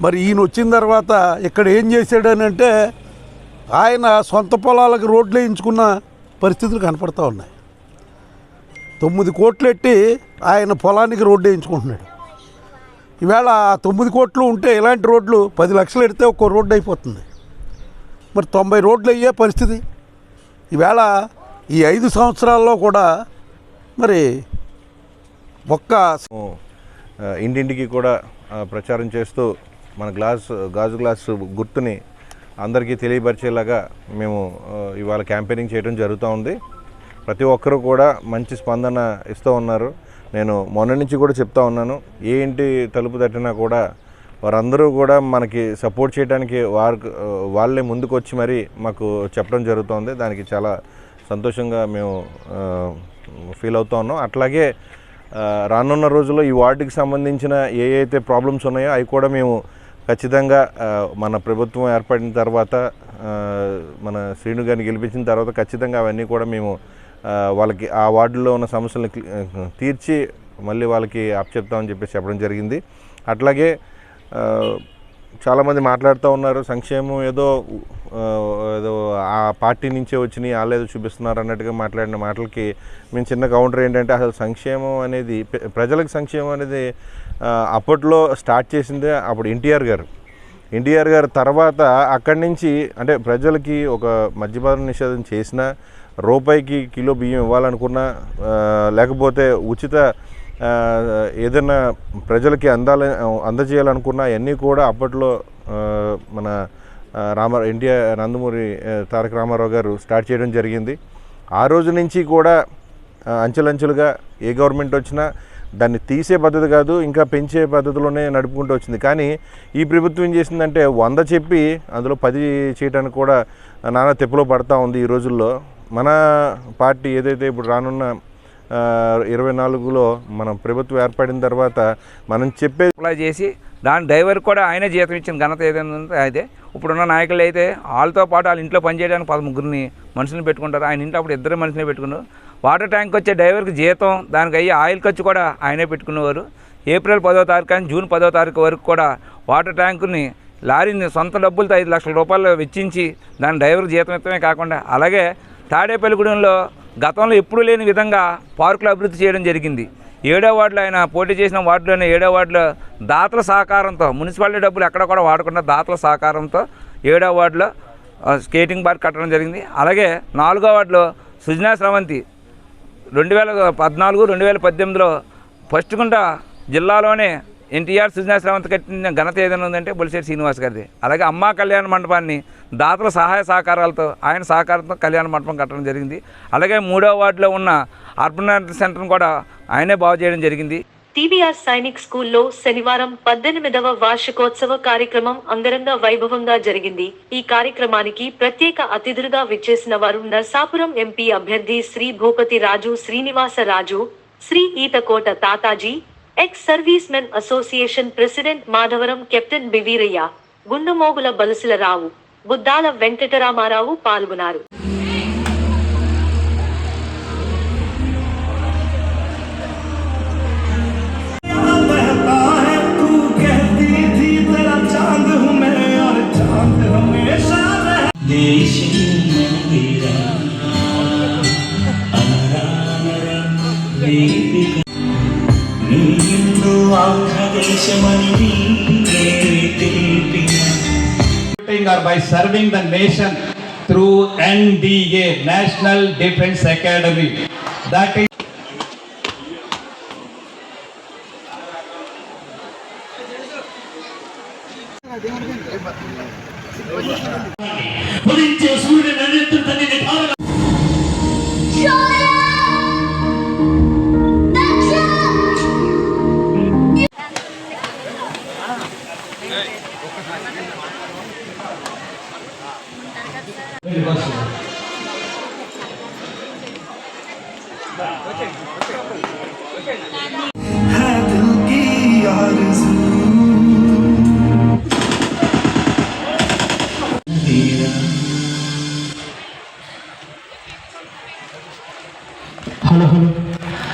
మరి ఈయన వచ్చిన తర్వాత ఇక్కడ ఏం చేశాడని అంటే ఆయన సొంత పొలాలకు రోడ్లు వేయించుకున్న పరిస్థితులు కనపడతా ఉన్నాయి. 9 కోట్లు ఎట్టి ఆయన పొలానికి రోడ్డు వేయించుకుంటున్నాడు. ఈవేళ 9 కోట్లు ఉంటే ఇలాంటి రోడ్లు 10 లక్షలు ఎడితే ఒక్కో రోడ్డు అయిపోతుంది. మరి 90 రోడ్లు అయ్యే పరిస్థితి. ఈవేళ ఈ 5 సంవత్సరాల్లో కూడా మరి
ఇంటింటికి కూడా ప్రచారం చేస్తూ మన గాజు గ్లాస్ గుర్తుని అందరికీ తెలియపరిచేలాగా మేము ఇవాళ క్యాంపెయినింగ్ చేయడం జరుగుతూ ఉంది. ప్రతి ఒక్కరూ కూడా మంచి స్పందన ఇస్తూ ఉన్నారు. నేను మొన్న నుంచి కూడా చెప్తా ఉన్నాను, ఏ ఇంటి తలుపు తట్టినా కూడా వారందరూ కూడా మనకి సపోర్ట్ చేయడానికి వాళ్ళే ముందుకు వచ్చి మరీ మాకు చెప్పడం జరుగుతుంది. దానికి చాలా సంతోషంగా మేము ఫీల్ అవుతూ ఉన్నాం. అట్లాగే రానున్న రోజుల్లో ఈ వార్డుకి సంబంధించిన ఏ అయితే ప్రాబ్లమ్స్ ఉన్నాయో అవి కూడా మేము ఖచ్చితంగా మన ప్రభుత్వం ఏర్పడిన తర్వాత మన శ్రీను గారిని గెలిపించిన తర్వాత ఖచ్చితంగా అవన్నీ కూడా మేము వాళ్ళకి ఆ వార్డులో ఉన్న సమస్యలను తీర్చి మళ్ళీ వాళ్ళకి అప్పచెప్తామని చెప్పేసి చెప్పడం జరిగింది. అట్లాగే చాలామంది మాట్లాడుతూ ఉన్నారు సంక్షేమం ఏదో ఆ పార్టీ నుంచే వచ్చినాయి వాళ్ళు ఏదో చూపిస్తున్నారు అన్నట్టుగా మాట్లాడిన మాటలకి మేము చిన్న కౌంటర్ ఏంటంటే అసలు సంక్షేమం అనేది ప్రజలకు సంక్షేమం అనేది అప్పట్లో స్టార్ట్ చేసిందే అప్పుడు ఎన్టీఆర్ గారు తర్వాత అక్కడి నుంచి అంటే ప్రజలకి ఒక మద్యపాన నిషేధం చేసినా రూపాయికి కిలో బియ్యం ఇవ్వాలనుకున్నా లేకపోతే ఉచిత ఏదైనా ప్రజలకి అందజేయాలనుకున్నా అవన్నీ కూడా అప్పట్లో మన నందమూరి తారక రామారావు గారు స్టార్ట్ చేయడం జరిగింది. ఆ రోజు నుంచి కూడా అంచెలంచెలుగా ఏ గవర్నమెంట్ వచ్చినా దాన్ని తీసే పద్ధతి కాదు ఇంకా పెంచే పద్ధతిలోనే నడుపుకుంటూ వచ్చింది. కానీ ఈ ప్రభుత్వం ఏం చేసిందంటే 100 చెప్పి అందులో 10 చేయడానికి కూడా నానా తెప్పులో పడతా ఉంది. ఈ రోజుల్లో మన పార్టీ ఏదైతే ఇప్పుడు రానున్న 24లో మన ప్రభుత్వం ఏర్పడిన తర్వాత మనం చెప్పే
అప్లై చేసి దాని డ్రైవర్ కూడా ఆయనే జీతం ఇచ్చిన ఘనత ఏదైనా ఉంటే అదే. ఇప్పుడున్న నాయకులు అయితే వాళ్ళతో పాటు వాళ్ళ ఇంట్లో పనిచేయడానికి 13 మనుషులను పెట్టుకుంటారు. ఆయన ఇంట్లో అప్పుడు 2 మనుషులే పెట్టుకున్నారు. వాటర్ ట్యాంక్ వచ్చే డ్రైవర్కి జీతం దానికి అయ్యి ఆయిల్ ఖర్చు కూడా ఆయనే పెట్టుకునేవారు. ఏప్రిల్ 10వ తారీఖు కానీ జూన్ 10వ తారీఖు వరకు కూడా వాటర్ ట్యాంకుని లారీని సొంత డబ్బులతో 5 లక్షల రూపాయలు వెచ్చించి దాని డ్రైవర్కి జీతం ఇస్తమే కాకుండా అలాగే తాడేపల్లిగూడెంలో గతంలో ఎప్పుడూ లేని విధంగా పార్కులు అభివృద్ధి చేయడం జరిగింది. 7వ వార్డులో ఆయన పోటీ చేసిన వార్డులోనే 7వ వార్డులో దాతల సహకారంతో మున్సిపాలిటీ డబ్బులు ఎక్కడ కూడా వాడకుండా దాతల సహకారంతో 7వ వార్డులో స్కేటింగ్ పార్క్ కట్టడం జరిగింది. అలాగే 4వ వార్డులో సుజనా స్రవంతి 2014, 2018లో ఫస్ట్ గుంట జిల్లాలోనే ఎన్టీఆర్ సుజనా స్రవంతి కట్టిన ఘనత ఏదైనా ఉందంటే బొలిశెట్టి శ్రీనివాస్ గారిది. అలాగే అమ్మా కళ్యాణ మండపాన్ని దాతల సహాయ సహకారాలతో ఆయన సహకారంతో కళ్యాణ మండపం కట్టడం జరిగింది. అలాగే 3వ వార్డులో ఉన్న అర్బన్ సెంటర్ను కూడా ఆయనే బాగు చేయడం జరిగింది.
టీబీఆర్ సైనిక్ స్కూల్లో శనివారం 18వ వార్షికోత్సవ కార్యక్రమం అంగరంగ వైభవంగా జరిగింది. ఈ కార్యక్రమానికి ప్రత్యేక అతిథులుగా విచ్చేసిన వారు నర్సాపురం ఎంపీ అభ్యర్థి Shri Bhupathi Raju Srinivasaraju, Shri Eethakota Tataji, ex service men association president Madhavaram captain B Veeraiah, Gundumogula Balusularao, Buddala Venkataramarao పాల్గొన్నారు.
Or by serving the nation through NDA, National Defense Academy. That is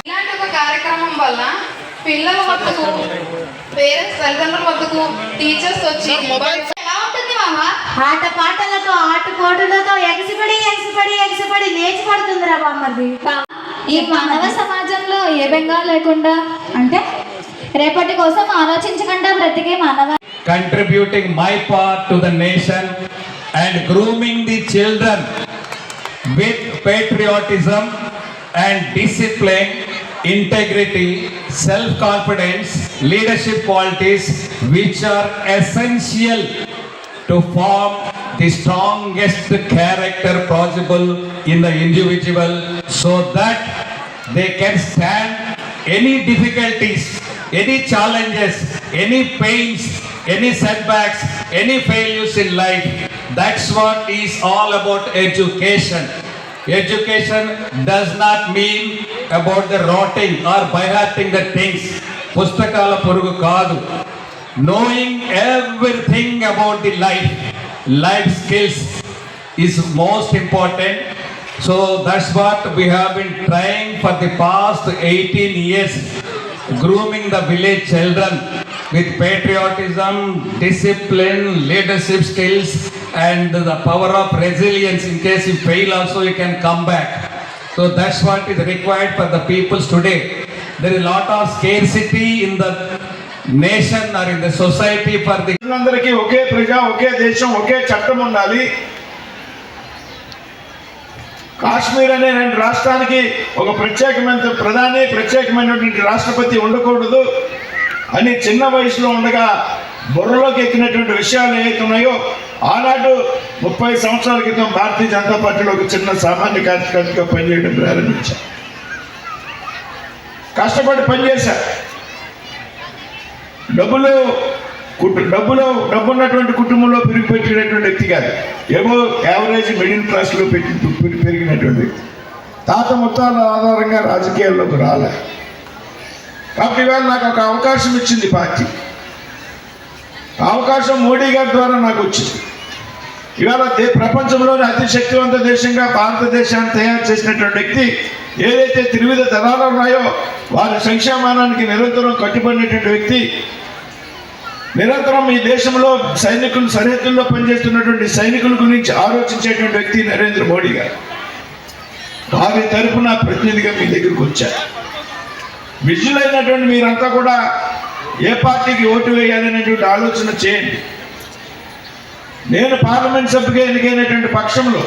ఇలాంటి ఒక కార్యక్రమం వల్ల పిల్లల వద్దకు పేరెంట్స్ తల్లిదండ్రుల వద్దకు టీచర్స్ వచ్చి ఎలా ఉంటుంది మామ?
ఆట పాటలతో ఆటపోటులతో ఎగసిపడి ఎగసిపడి ఎగసిపడి లేచి పడుతుందిరా బామ్మది.
ఈ మానవ సమాజంలో ఏ బెంగా లేకుండా అంటే రేపటి కోసం ఆలోచించకుండా బ్రతికే మానవ
contributing my part to the nation and grooming the children with patriotism and discipline, integrity, self-confidence, leadership qualities which are essential to form the strongest character possible in the individual so that they can stand any difficulties, any challenges, any pains, any setbacks, any failures in life. That's what is all about education. Education does not mean about the rotting or by hearting the things. పుస్తకాల పొరుగు కాదు. knowing everything about the life skills is most important. So that's what we have been trying for the past 18 years, grooming the village children with patriotism, discipline, leadership skills, and the power of resilience. In case you fail also you can come back. So that's what is required for the peoples today. There is a lot of scarcity in the nation or in the society for the
అందరికీ ఒకే ప్రజ, ఒకే దేశం, ఒకే చట్టం ఉండాలి. కాశ్మీర్ అనే రాష్ట్రానికి ఒక ప్రత్యేకమైన ప్రధాని, ప్రత్యేకమైనటువంటి రాష్ట్రపతి ఉండకూడదు అని చిన్న వయసులో ఉండగా బుర్రలోకి ఎక్కినటువంటి విషయాలు ఏవైతే ఉన్నాయో ఆనాడు 30 సంవత్సరాల క్రితం భారతీయ జనతా పార్టీలో ఒక చిన్న సామాన్య కార్యకర్తగా పనిచేయడం ప్రారంభించారు. కష్టపడి పనిచేశారు. డబ్బున్నటువంటి కుటుంబంలో పెరిగిపెట్టినటువంటి వ్యక్తి కాదు, ఏవో యావరేజ్ మిడిల్ క్లాస్లో పెరిగినటువంటి వ్యక్తి. తాత ముత్తాల ఆధారంగా రాజకీయాల్లోకి రాలే. కాబట్టి ఇవాళ నాకు ఒక అవకాశం ఇచ్చింది పార్టీ. అవకాశం మోడీ గారి ద్వారా నాకు వచ్చింది. ఇవాళ ప్రపంచంలోని అతి శక్తివంత దేశంగా భారతదేశాన్ని తయారు చేసినటువంటి వ్యక్తి, ఏదైతే త్రివిధ దళాలు ఉన్నాయో వారి సంక్షేమానికి నిరంతరం కట్టుబడినటువంటి వ్యక్తి, నిరంతరం ఈ దేశంలో సైనికులు సరిహద్దుల్లో పనిచేస్తున్నటువంటి సైనికుల గురించి ఆలోచించేటువంటి వ్యక్తి నరేంద్ర మోడీ గారు. వారి తరపున ప్రతినిధిగా మీ దగ్గరకు వచ్చారు. విజులైనటువంటి మీరంతా కూడా ఏ పార్టీకి ఓటు వేయాలనేటువంటి ఆలోచన చేయండి. నేను పార్లమెంట్ సభ్యుగా ఎన్నికైనటువంటి పక్షంలో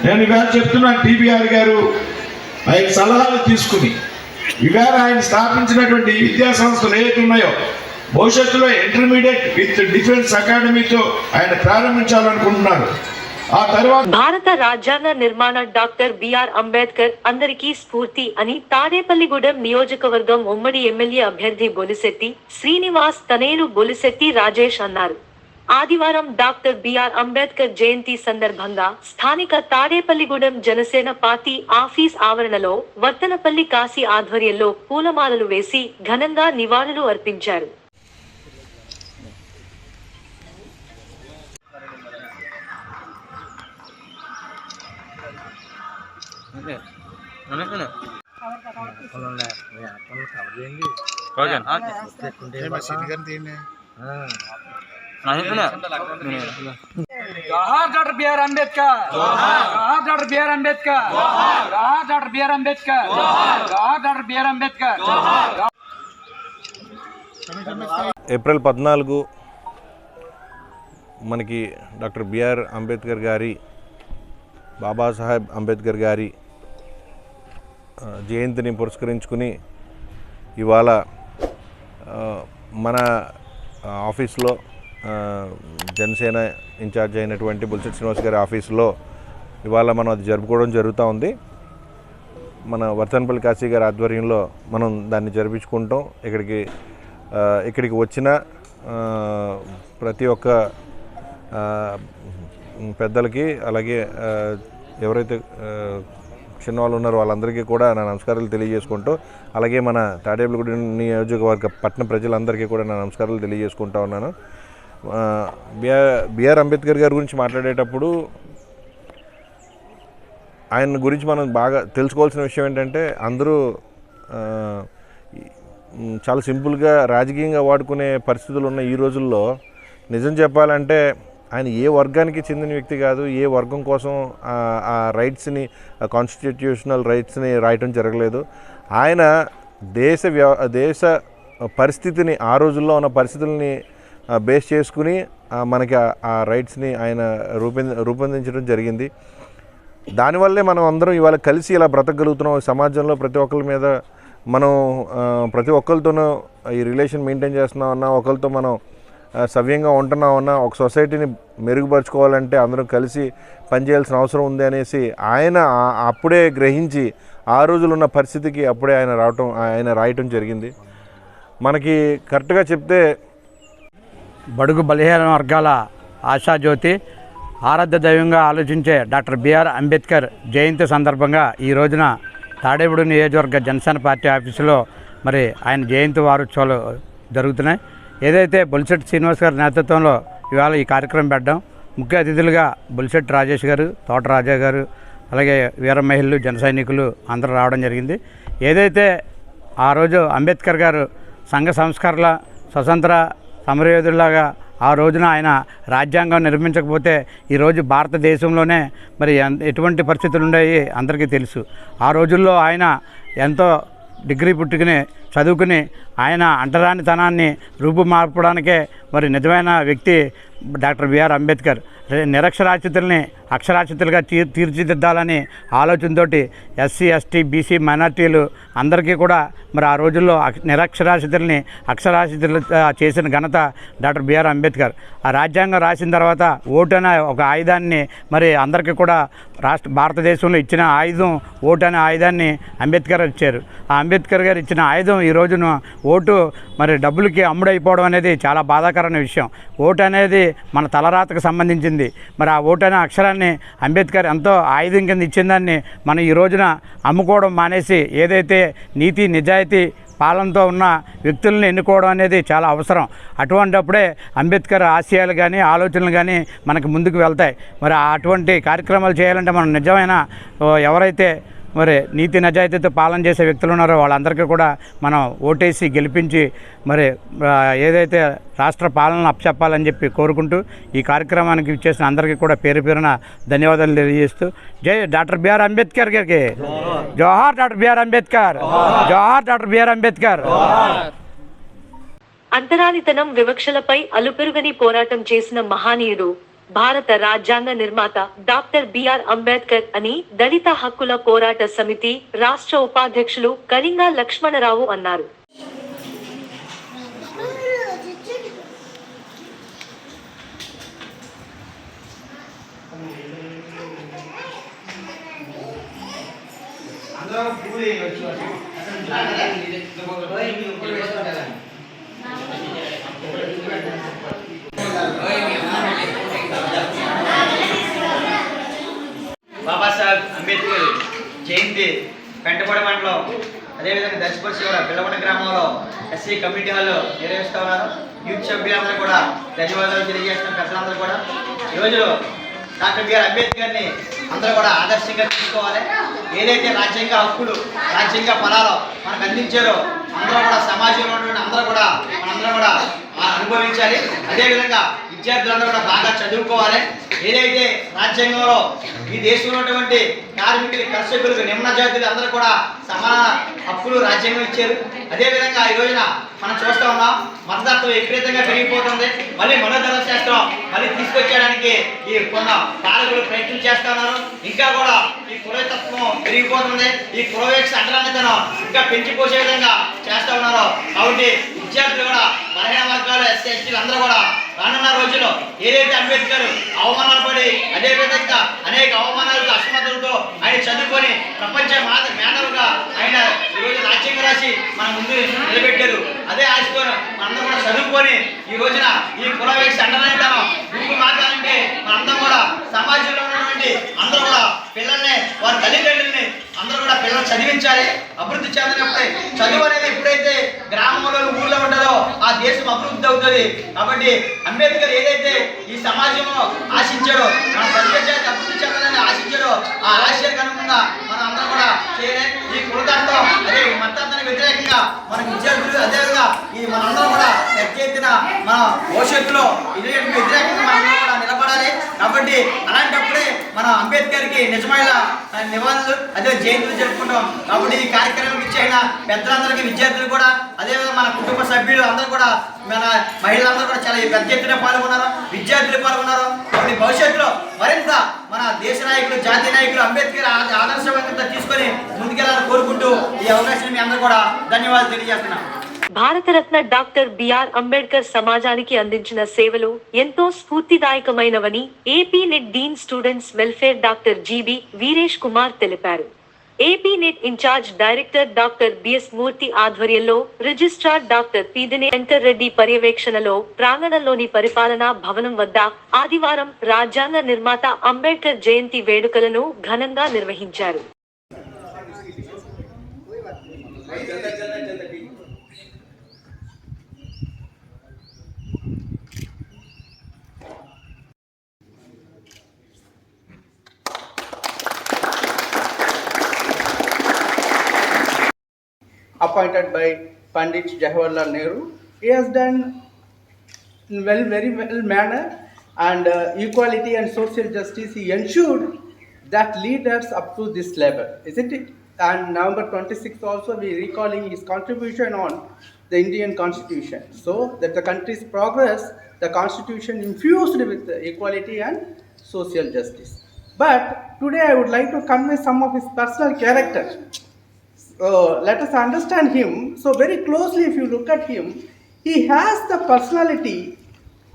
నేను ఇవాళ చెప్తున్నా, టీబీఆర్ గారు ఆయన సలహాలు తీసుకుని ఇవాళ ఆయన స్థాపించినటువంటి విద్యా సంస్థలు ఏవైతే ఉన్నాయో భవిష్యత్తులో ఇంటర్మీడియట్ విత్ డిఫెన్స్ అకాడమీతో ఆయన ప్రారంభించాలనుకుంటున్నారు. ఆ తర్వాత
భారత రాజ్యాంగ నిర్మాణ డాక్టర్ బిఆర్ అంబేద్కర్ అందరికీ స్ఫూర్తి అని తాడేపల్లిగూడెం నియోజకవర్గం ఉమ్మడి ఎమ్మెల్యే అభ్యర్థి బొలిశెట్టి శ్రీనివాస్ తనేరు బొలిశెట్టి రాజేష్ అన్నారు. ఆదివారం డాక్టర్ బిఆర్ అంబేద్కర్ జయంతి సందర్భంగా స్థానిక తాడేపల్లిగూడెం జనసేన పార్టీ ఆఫీస్ ఆవరణలో వర్తనపల్లి కాశీ ఆధ్వర్యంలో పూలమాలలు వేసి ఘనంగా నివాళులు అర్పించారు.
జోహార్ డాక్టర్ బిఆర్ అంబేద్కర్, జోహార్ డాక్టర్ బిఆర్ అంబేద్కర్, జోహార్ డాక్టర్ బిఆర్ అంబేద్కర్, జోహార్ డాక్టర్ బిఆర్ అంబేద్కర్.
ఏప్రిల్ 14 మనకి డాక్టర్ బిఆర్ అంబేద్కర్ గారి, బాబాసాహెబ్ అంబేద్కర్ గారి జయంతిని పురస్కరించుకుని ఇవాళ మన ఆఫీస్లో జనసేన ఇన్ఛార్జ్ అయినటువంటి బొలిశెట్టి శ్రీనివాస్ గారి ఆఫీసులో ఇవాళ మనం అది జరుపుకోవడం జరుగుతూ ఉంది. మన వర్తనపల్లి కాశీ గారి ఆధ్వర్యంలో మనం దాన్ని జరిపించుకుంటాం. ఇక్కడికి వచ్చిన ప్రతి ఒక్క పెద్దలకి, అలాగే ఎవరైతే చిన్నవాళ్ళు ఉన్నారో వాళ్ళందరికీ కూడా నా నమస్కారాలు తెలియజేసుకుంటూ, అలాగే మన తాడేపల్లిగూడెం నియోజకవర్గ పట్టణ ప్రజలందరికీ కూడా నా నమస్కారాలు తెలియజేసుకుంటూ ఉన్నాను. బిఆర్ అంబేద్కర్ గారి గురించి మాట్లాడేటప్పుడు ఆయన గురించి మనం బాగా తెలుసుకోవాల్సిన విషయం ఏంటంటే, అందరూ చాలా సింపుల్గా రాజకీయంగా వాడుకునే పరిస్థితులు ఉన్న ఈ రోజుల్లో నిజం చెప్పాలంటే ఆయన ఏ వర్గానికి చెందిన వ్యక్తి కాదు. ఏ వర్గం కోసం ఆ రైట్స్ని, కాన్స్టిట్యూషనల్ రైట్స్ని రాయటం జరగలేదు. ఆయన దేశ పరిస్థితిని, ఆ రోజుల్లో ఉన్న పరిస్థితుల్ని బేస్ చేసుకుని మనకి ఆ రైట్స్ని ఆయన రూపొందించడం జరిగింది. దానివల్లే మనం అందరం ఇవాళ కలిసి ఇలా బ్రతకగలుగుతున్నాం. సమాజంలో ప్రతి ఒక్కరి మీద మనం ప్రతి ఒక్కరితోనూ ఈ రిలేషన్ మెయింటైన్ చేస్తున్నామన్నా, ఒకరితో మనం సవ్యంగా ఉంటున్నామన్నా, ఒక సొసైటీని మెరుగుపరుచుకోవాలంటే అందరం కలిసి పనిచేయాల్సిన అవసరం ఉంది అనేసి ఆయన అప్పుడే గ్రహించి ఆ రోజులు ఉన్న పరిస్థితికి అప్పుడే ఆయన రాయటం జరిగింది. మనకి కరెక్ట్గా చెప్తే
బడుగు బలహీన వర్గాల ఆశాజ్యోతి, ఆరాధ్య దైవంగా ఆలోచించే డాక్టర్ బిఆర్ అంబేద్కర్ జయంతి సందర్భంగా ఈ రోజున తాడేపల్లి నియోజకవర్గ జనసేన పార్టీ ఆఫీసులో మరి ఆయన జయంతి వారోత్సవాలు జరుగుతున్నాయి. ఏదైతే బొలిశెట్టి శ్రీనివాస్ గారి నేతృత్వంలో ఇవాళ ఈ కార్యక్రమం పెట్టడం, ముఖ్య అతిథులుగా బొలిశెట్టి రాజేష్ గారు, తోట రాజా గారు, అలాగే వీర మహిళలు, జన సైనికులు అందరూ రావడం జరిగింది. ఏదైతే ఆ రోజు అంబేద్కర్ గారు సంఘ సంస్కరణ, స్వతంత్ర సమరయోధుల్లాగా ఆ రోజున ఆయన రాజ్యాంగం నిర్మించకపోతే ఈరోజు భారతదేశంలోనే మరి ఎటువంటి పరిస్థితులు ఉన్నాయి అందరికీ తెలుసు. ఆ రోజుల్లో ఆయన ఎంతో డిగ్రీ పుట్టుకుని చదువుకుని ఆయన అంటరానితనాన్ని రూపుమార్పడానికే మరి నిజమైన వ్యక్తి డాక్టర్ బిఆర్ అంబేద్కర్. నిరక్షరాస్యతల్ని అక్షరాస్యతలుగా తీర్చిదిద్దాలని ఆలోచనతోటి ఎస్సీ, ఎస్టీ, బీసీ మైనార్టీలు అందరికీ కూడా మరి ఆ రోజుల్లో నిరక్షరాస్యతల్ని అక్షరాస్యతలు చేసిన ఘనత డాక్టర్ బిఆర్ అంబేద్కర్. ఆ రాజ్యాంగం రాసిన తర్వాత ఓటు అనే ఒక ఆయుధాన్ని మరి అందరికీ కూడా భారతదేశంలో ఇచ్చిన ఆయుధం ఓటు అనే ఆయుధాన్ని అంబేద్కర్ ఇచ్చారు. ఆ అంబేద్కర్ గారు ఇచ్చిన ఆయుధం ఈ రోజున ఓటు మరి డబ్బులకి అమ్ముడైపోవడం అనేది చాలా బాధాకరమైన విషయం. ఓటు అనేది మన తలరాతకు సంబంధించింది. మరి ఆ ఓటు అనే అక్షరాన్ని అంబేద్కర్ ఎంతో ఆయుధం కింద ఇచ్చిందాన్ని మనం ఈ రోజున అమ్ముకోవడం మానేసి ఏదైతే నీతి నిజాయితీ పాలనతో ఉన్న వ్యక్తులను ఎన్నుకోవడం అనేది చాలా అవసరం. అటువంటప్పుడే అంబేద్కర్ ఆశయాలు కానీ ఆలోచనలు కానీ మనకు ముందుకు వెళ్తాయి. మరి అటువంటి కార్యక్రమాలు చేయాలంటే మనం నిజమైన ఎవరైతే మరి నీతి నిజాయితీతో పాలన చేసే వ్యక్తులు ఉన్నారో వాళ్ళందరికీ కూడా మనం ఓటేసి గెలిపించి మరి ఏదైతే రాష్ట్ర పాలనను అప్పచెప్పాలని చెప్పి కోరుకుంటూ ఈ కార్యక్రమానికి ఇచ్చేసిన అందరికీ కూడా పేరు పేరున ధన్యవాదాలు తెలియజేస్తూ జై డాక్టర్ బిఆర్ అంబేద్కర్ గారికి జోహార్, డాక్టర్ బిఆర్ అంబేద్కర్ జోహార్, డాక్టర్ బిఆర్ అంబేద్కర్.
అంతరానితనం, వివక్షలపై అలుపెరుగని పోరాటం చేసిన మహానీయుడు, భారత రాజ్యాంగ నిర్మాత డాక్టర్ బిఆర్ అంబేద్కర్ అని దళిత హక్కుల పోరాట సమితి రాష్ట్ర ఉపాధ్యక్షులు కళింగా లక్ష్మణరావు అన్నారు.
బాబాసాహెబ్ అంబేద్కర్ జయంతి పెంటపాడు మండలం, అదేవిధంగా దర్శపరిచి కూడా పిల్లవన గ్రామంలో ఎస్సీ కమ్యూనిటీ హాల్లో నిర్వహిస్తూ ఉన్నారు. యూత్ సభ్యులందరూ కూడా ధన్యవాదాలు తెలియజేస్తున్న పెద్దలందరూ కూడా ఈరోజు డాక్టర్ బిఆర్ అంబేద్కర్ని అందరూ కూడా ఆదర్శంగా తీసుకోవాలి. ఏదైతే రాజ్యాంగ హక్కులు, రాజ్యాంగ ఫలాలు మనకు అందించారో అందరూ కూడా సమాజంలో ఉన్నటువంటి అందరూ కూడా మనందరం కూడా అనుభవించాలి. అదేవిధంగా విద్యార్థులందరూ కూడా బాగా చదువుకోవాలి. ఏదైతే రాజ్యాంగంలో ఈ దేశంలో ఉన్నటువంటి కార్మికులు, కర్షకులకు, నిమ్న జాతులు అందరూ కూడా సమాన హక్కులు రాజ్యాంగం ఇచ్చారు. అదేవిధంగా ఈ రోజున మనం చూస్తూ ఉన్నాం మతతత్వం విపరీతంగా పెరిగిపోతుంది. మళ్ళీ మనోధర్మ శాస్త్రం మళ్ళీ తీసుకొచ్చేయడానికి ఈ కొంత కారకులు ప్రయత్నం చేస్తూ ఉన్నారు. ఇంకా కూడా ఈ కులతత్వం పెరిగిపోతుంది. ఈ కులవేక్ష అంటరానితనం ఇంకా పెంచిపోసే విధంగా చేస్తూ ఉన్నారు. కాబట్టి విద్యార్థులు కూడా బలహీన వర్గాలు, ఎస్సీ, ఎస్టీలు అందరూ కూడా రానున్న రోజుల్లో ఏదైతే అంబేద్కర్ అవమానాలు పడి అదేవిధంగా అనేక అవమానాలతో అసమర్థలతో ఆయన చదువుకొని ప్రపంచ మేధావుగా ఆయన ఈరోజు రాజ్యాంగం రాసి మన ముందు నిలబెట్టారు. అదే ఆశతో మనందరం కూడా చదువుకొని ఈ రోజున ఈ కులవేక్ష అంటరానితనం రూపు మార్గాలంటే మనందరం కూడా సమాజంలో ఉన్నటువంటి అందరూ కూడా పిల్లల్ని, వారి తల్లిదండ్రుల్ని అందరూ కూడా పిల్లలు చదివించాలి. అభివృద్ధి చెందినప్పుడే చదువు అనేది ఎప్పుడైతే గ్రామంలో ఊళ్ళో ఉంటుందో ఆ దేశం అభివృద్ధి అవుతుంది. కాబట్టి అంబేద్కర్ ఏదైతే ఈ సమాజంలో ఆశించాడో, మన ప్రజాజాతి అభివృద్ధి చెందాలని ఆశించాడో ఆ ఆశయానికి అనుగుణంగా మనం అందరం కూడా చేయలే. ఈ కులతత్వం అదే మతానికి వ్యతిరేకంగా మన విద్యార్థులు అదేవిధంగా ఈ మనందరం కూడా పెద్ద ఎత్తున మన భవిష్యత్తులో ఇది వ్యతిరేకంగా మనం కూడా నిలబడాలి. కాబట్టి అలాంటప్పుడే మన అంబేద్కర్కి నిజమైన నివాళులు అదే జయంతులు జరుపుకుంటాం. కాబట్టి ఈ కార్యక్రమం ఇచ్చిన పెద్దలందరికీ, విద్యార్థులు కూడా అదేవిధంగా మన కుటుంబ సభ్యులు అందరూ కూడా, మన మహిళలందరూ కూడా చాలా పెద్ద ఎత్తున పాల్గొన్నారు, విద్యార్థులు పాల్గొన్నారు. కాబట్టి భవిష్యత్తులో మరింత మన దేశ నాయకులు, జాతీయ నాయకులు అంబేద్కర్ ఆదర్శవంతంగా తీసుకొని ముందుకెళ్లాలని కోరుకుంటూ ఈ అవకాశం మీ అందరూ కూడా ధన్యవాదాలు తెలియజేస్తున్నాం.
భారతరత్న డాక్టర్ బిఆర్ అంబేద్కర్ సమాజానికి అందించిన సేవలు ఎంతో స్ఫూర్తిదాయకమైనవని AP net dean students welfare doctor GB Veeresh Kumar తెలిపారు. AP net incharge director doctor BS Murthy ఆధ్వర్యంలో రిజిస్ట్రార్ డాక్టర్ పీదినే వెంకర్ రెడ్డి పర్యవేక్షణలో ప్రాంగణంలోని పరిపాలనా భవనం వద్ద ఆదివారం రాజ్యాంగ నిర్మాత అంబేద్కర్ జయంతి వేడుకలను ఘనంగా నిర్వహించారు.
appointed by Pandit Jawaharlal Nehru. He has done in very well manner, and equality and social justice he ensured that leaders up to this level, isn't it? And November 26th also we recalling his contribution on the Indian Constitution, so that the country's progress, the Constitution infused with equality and social justice. But today I would like to convey some of his personal character. Let us understand him. So very closely, if you look at him, he has the personality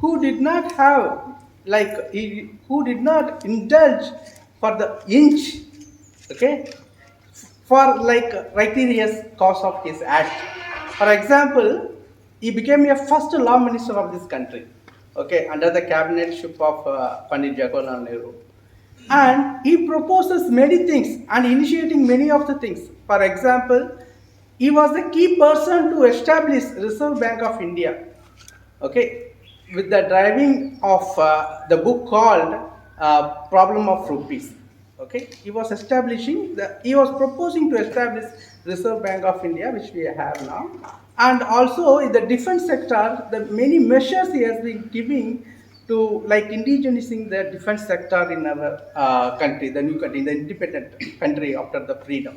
who did not have, who did not indulge for the inch, okay, for righteous cause of his act. For example, he became a first law minister of this country, okay, under the cabinetship of Pandit Jawaharlal Nehru. And he proposes many things and initiating many of the things. For example, he was the key person to establish Reserve Bank of India, okay, with the driving of the book called Problem of Rupees. Okay, he was proposing to establish Reserve Bank of India, which we have now, and also in the defense sector, the many measures he has been giving to indigenizing the defense sector in our country, the new country, the independent country after the freedom.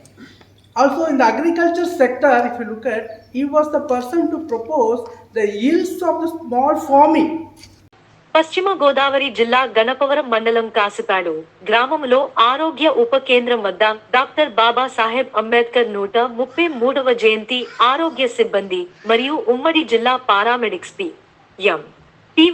Also in the agriculture sector, if you look at, he was the person to propose the yields of the small farming.
పశ్చిమ గోదావరి జిల్లా గణపవరం మండలం కాసిపాడు గ్రామంలో ఆరోగ్య ఉప కేంద్రం వద్ద doctor Babasaheb Ambedkar 133వ జయంతి ఆరోగ్య సిబ్బంది మరియు ఉమ్మడి జిల్లా పారామెడిక్స్ పి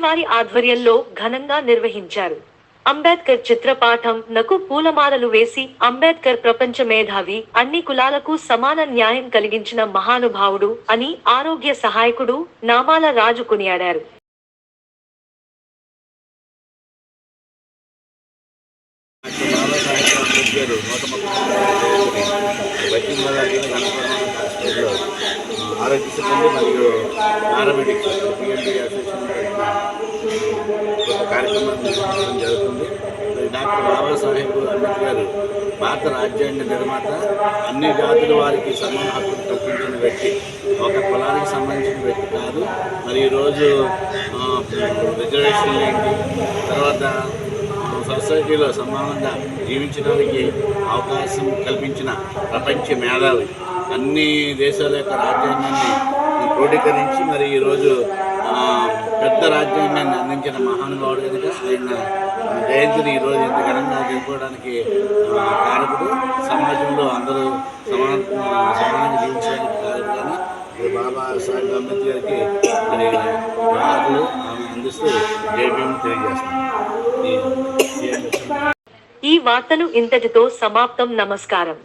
వారి ఆధ్వర్యంలో ఘనంగా నిర్వహించారు. అంబేద్కర్ చిత్రపాఠం నకు పూలమాలలు వేసి అంబేద్కర్ ప్రపంచ మేధావి, అన్ని కులాలకు సమాన న్యాయం కలిగించిన మహానుభావుడు అని ఆరోగ్య సహాయకుడు నామాల రాజు కొనియాడారు.
ఆరోగ్య సిబ్బంది మరియు పారామెడిక్స్ పిఎండి అసోసియేషన్ కార్యక్రమాన్ని నిర్వహించడం జరుగుతుంది. డాక్టర్ బాబాసాహెబ్ అంబేద్కర్ భారత రాజ్యాంగ నిర్మాత, అన్ని జాతుల వారికి సమాన హక్కులు కల్పించిన వ్యక్తి, ఒక కులానికి సంబంధించిన వ్యక్తి కాదు. మరి ఈరోజు రిజర్వేషన్లు ఏంటి, తర్వాత సొసైటీలో సమానంగా జీవించడానికి అవకాశం కల్పించిన ప్రపంచ మేధావి, అన్ని దేశాల యొక్క రాజ్యాంగాన్ని క్రోడీకరించి మరి ఈరోజు పెద్ద రాజ్యాంగాన్ని అందించిన మహానుభావుడు కనుక ఆయన జయంతిని ఈరోజు ఇంత ఘనంగా జరుపుకోవడానికి కారకుడు. సమాజంలో అందరూ సమానంగా జీవించడానికి కారకుడు కానీ బాబాసాహెబ్ అంబేద్కర్కి మరి ఆమె అందిస్తూ జైభీం తెలియజేస్తున్నాను.
ఈ వార్తలు ఇంతటితో సమాప్తం. నమస్కారం.